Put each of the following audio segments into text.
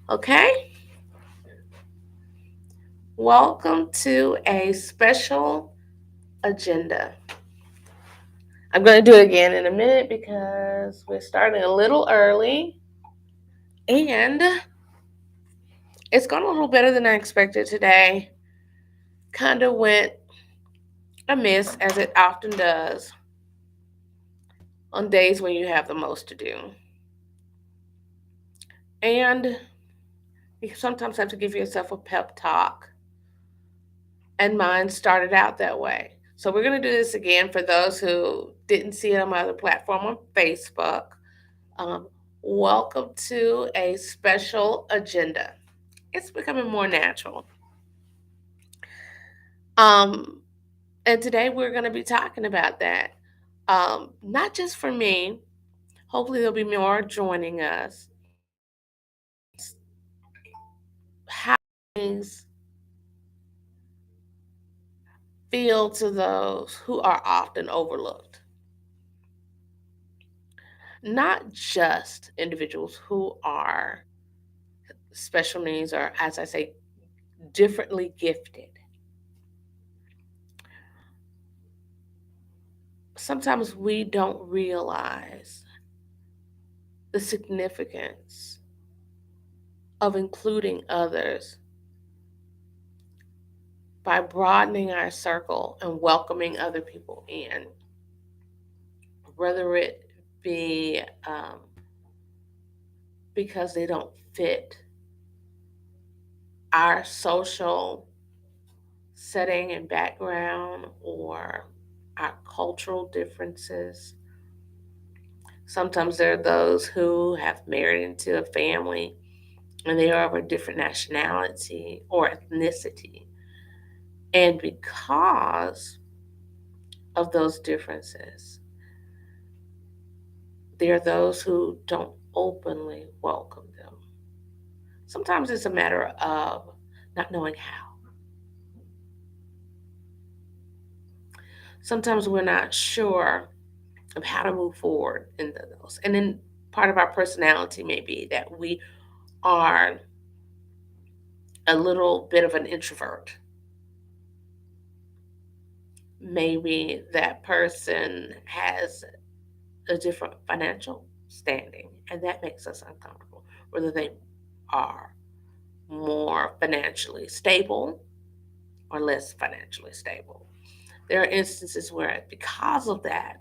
Okay, welcome to a special agenda. I'm going to do it again in a minute because we're starting a little early and it's gone a little better than I expected today. Kind of went amiss as it often does on days when you have the most to do. And you sometimes have to give yourself a pep talk, and mine started out that way. So we're going to do this again for those who didn't see it on my other platform on Facebook. Um, Welcome to a special agenda. It's becoming more natural. Um, and today we're going to be talking about that. Not just for me, hopefully, there'll be more joining us. How things feel to those who are often overlooked. Not just individuals who are special needs or, as I say, differently gifted. Sometimes we don't realize the significance of including others by broadening our circle and welcoming other people in, whether it be because they don't fit our social setting and background or our cultural differences. Sometimes there are those who have married into a family and they are of a different nationality or ethnicity. And because of those differences, there are those who don't openly welcome them. Sometimes it's a matter of not knowing how. Sometimes we're not sure of how to move forward in those. And then part of our personality may be that we are a little bit of an introvert. Maybe that person has a different financial standing, and that makes us uncomfortable, whether they are more financially stable or less financially stable. There are instances where, because of that,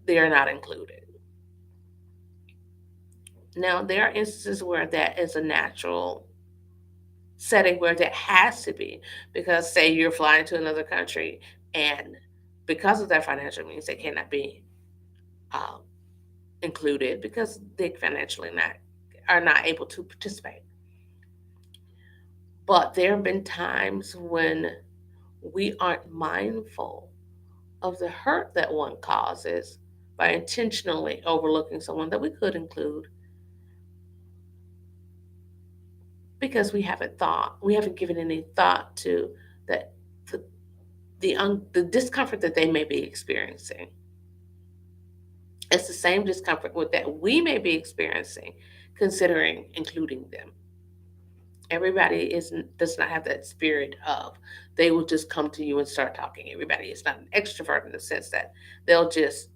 they are not included. Now, there are instances where that is a natural setting where that has to be, because, say, you're flying to another country, and because of their financial means, they cannot be um, included because they financially not are not able to participate. But there have been times when we aren't mindful of the hurt that one causes by intentionally overlooking someone that we could include because we haven't given any thought to that the the discomfort that they may be experiencing. It's the same discomfort with that we may be experiencing, considering including them. Everybody isn't does not have that spirit of they will just come to you and start talking. Everybody is not an extrovert in the sense that they'll just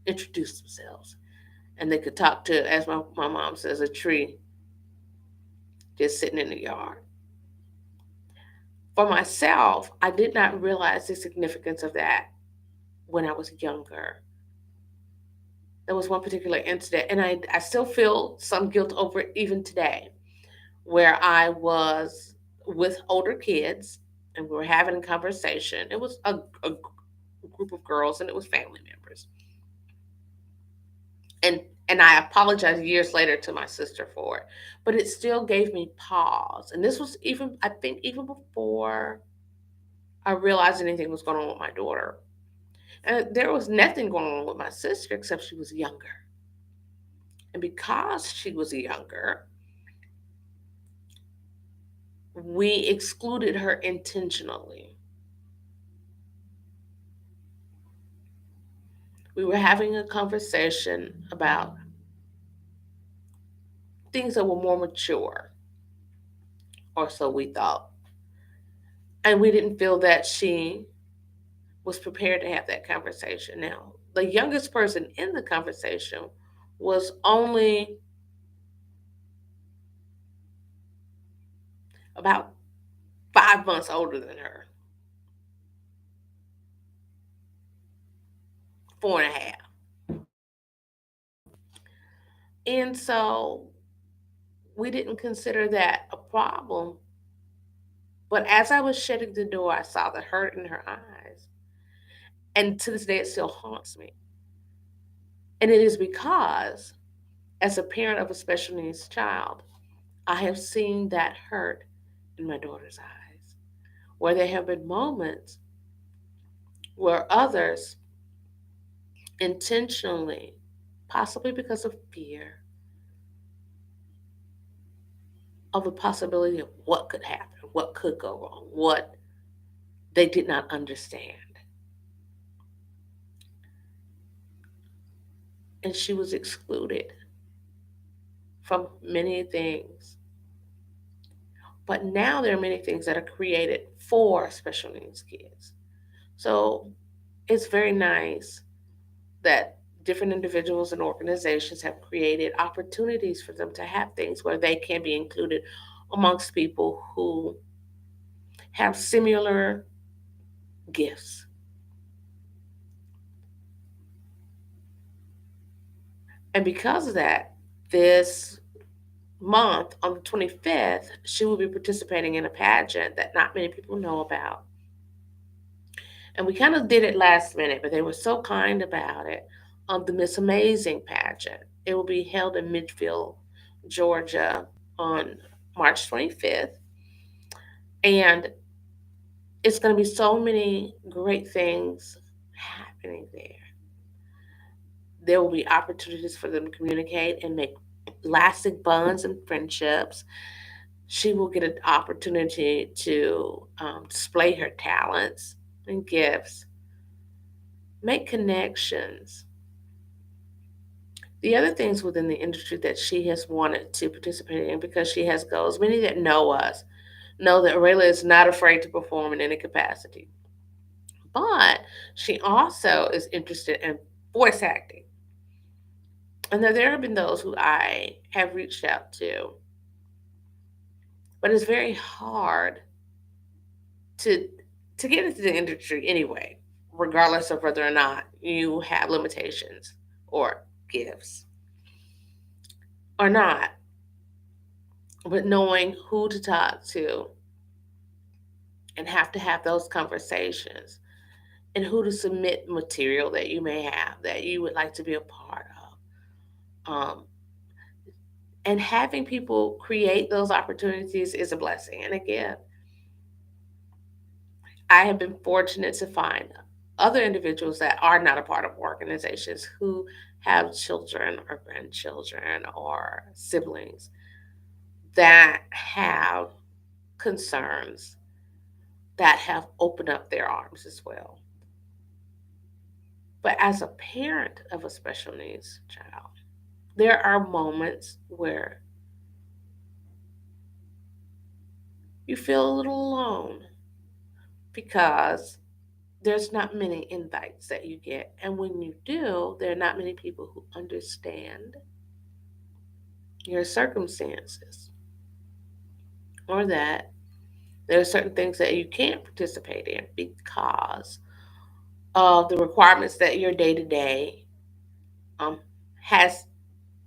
introduce themselves and they could talk to, as my mom says, a tree just sitting in the yard. For myself, I did not realize the significance of that when I was younger. There was one particular incident, and I still feel some guilt over it even today, where I was with older kids and we were having a conversation. It was a group of girls and it was family members. And and I apologized years later to my sister for it, but it still gave me pause. And this was even, I think, even before I realized anything was going on with my daughter. And there was nothing going on with my sister except she was younger. And because she was younger, we excluded her intentionally. We were having a conversation about things that were more mature. or so we thought. And we didn't feel that she was prepared to have that conversation. Now, the youngest person in the conversation was only about 5 months older than her, 4.5. And so we didn't consider that a problem. But as I was shutting the door, I saw the hurt in her eyes. And to this day, it still haunts me. And it is because, as a parent of a special needs child, I have seen that hurt in my daughter's eyes, where there have been moments where others intentionally, possibly because of fear, of the possibility of what could happen, what could go wrong, what they did not understand. And she was excluded from many things. But now there are many things that are created for special needs kids. So it's very nice that different individuals and organizations have created opportunities for them to have things where they can be included amongst people who have similar gifts. And because of that, this month on the 25th, she will be participating in a pageant that not many people know about. And we kind of did it last minute, but they were so kind about it. The Miss Amazing pageant. It will be held in Midfield, Georgia on March 25th. And it's going to be so many great things happening there. There will be opportunities for them to communicate and make lasting bonds and friendships. She will get an opportunity to display her talents and gifts, make connections. The other things within the industry that she has wanted to participate in because she has goals, many that know us know that Rayla is not afraid to perform in any capacity. But she also is interested in voice acting. And there have been those who I have reached out to, but it's very hard to get into the industry anyway, regardless of whether or not you have limitations or gifts or not. But knowing who to talk to and have to have those conversations and who to submit material that you may have that you would like to be a part of. And having people create those opportunities is a blessing and a gift. I have been fortunate to find other individuals that are not a part of organizations who have children or grandchildren or siblings that have concerns that have opened up their arms as well. But as a parent of a special needs child, there are moments where you feel a little alone because there's not many invites that you get. And when you do, there are not many people who understand your circumstances or that there are certain things that you can't participate in because of the requirements that your day to day has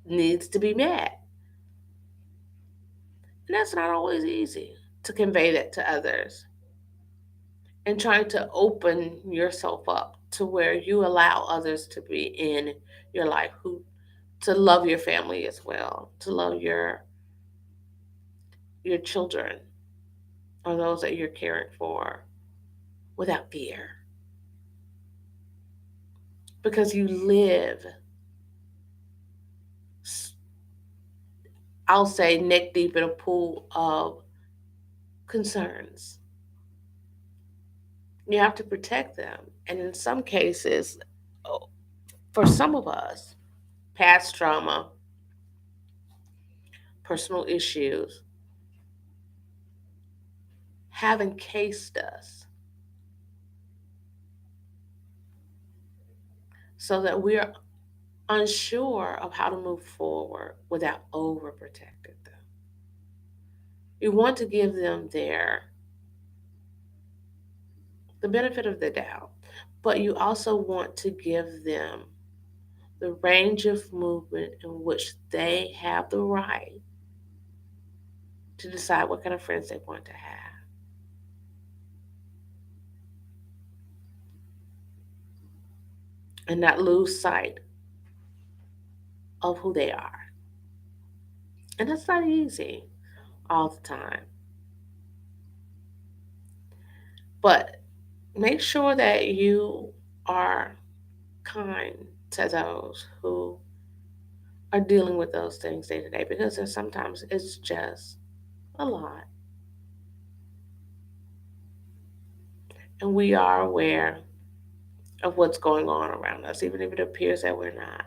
needs to be met. And that's not always easy to convey that to others and trying to open yourself up to where you allow others to be in your life who to love your family as well, to love your children or those that you're caring for without fear. Because you live, I'll say, neck deep in a pool of concerns. You have to protect them. And in some cases, oh, for some of us, past trauma, personal issues, have encased us so that we're unsure of how to move forward without overprotecting them. You want to give them the benefit of the doubt, but you also want to give them the range of movement in which they have the right to decide what kind of friends they want to have and not lose sight of who they are. And that's not easy all the time. But make sure that you are kind to those who are dealing with those things day to day, because there's sometimes it's just a lot. And we are aware of what's going on around us, even if it appears that we're not.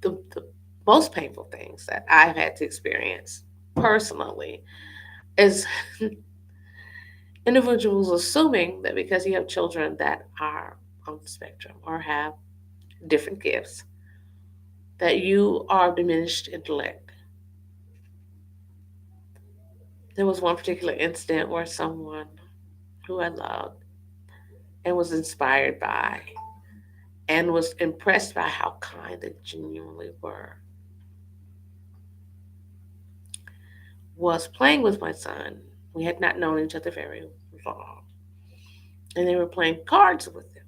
The most painful things that I've had to experience personally is individuals assuming that because you have children that are on the spectrum or have different gifts, that you are diminished intellect. There was one particular incident where someone who I loved and was inspired by and was impressed by how kind they genuinely were, was playing with my son. We had not known each other very long, and they were playing cards with him.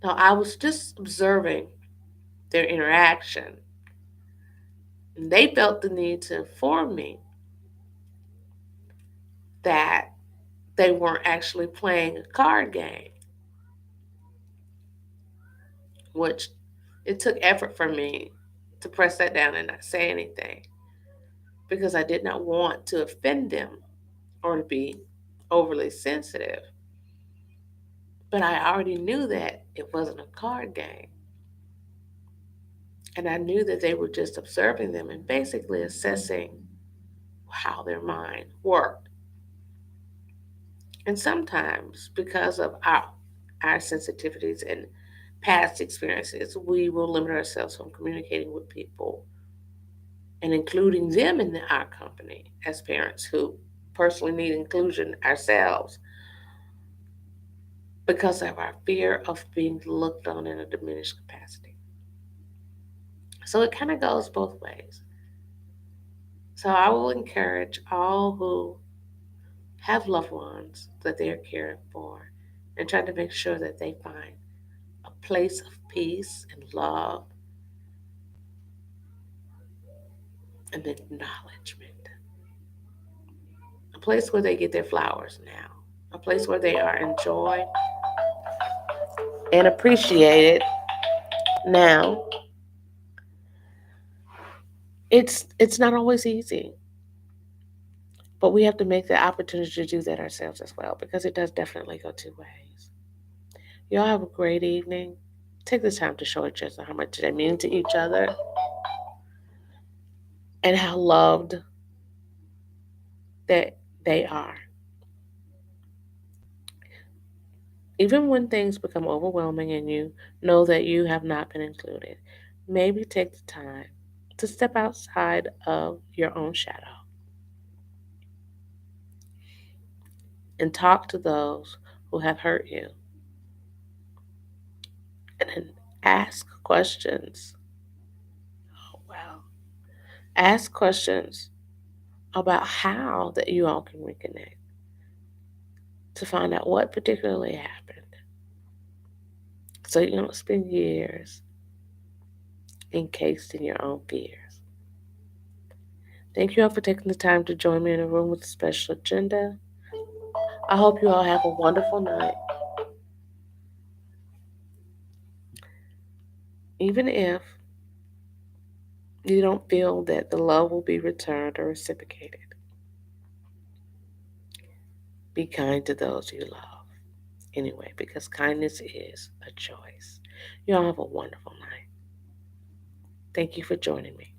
Now, I was just observing their interaction, and they felt the need to inform me that they weren't actually playing a card game, which it took effort for me to press that down and not say anything because I did not want to offend them or to be overly sensitive. But I already knew that it wasn't a card game. And I knew that they were just observing them and basically assessing how their mind worked. And sometimes, because of our sensitivities and past experiences, we will limit ourselves from communicating with people and including them in our company as parents who personally need inclusion ourselves because of our fear of being looked on in a diminished capacity. So it kind of goes both ways. So I will encourage all who have loved ones that they're caring for and try to make sure that they find a place of peace and love and acknowledgement. A place where they get their flowers now. A place where they are enjoyed and appreciated now. It's not always easy, but we have to make the opportunity to do that ourselves as well because it does definitely go two ways. Y'all have a great evening. Take the time to show each other how much they mean to each other and how loved that they are. Even when things become overwhelming and you know that you have not been included, maybe take the time to step outside of your own shadow and talk to those who have hurt you and then ask questions. Oh, well, ask questions about how that you all can reconnect to find out what particularly happened. So you don't spend years encased in your own fears. Thank you all for taking the time to join me in a room with a special agenda. I hope you all have a wonderful night. Even if you don't feel that the love will be returned or reciprocated, be kind to those you love anyway, because kindness is a choice. You all have a wonderful night. Thank you for joining me.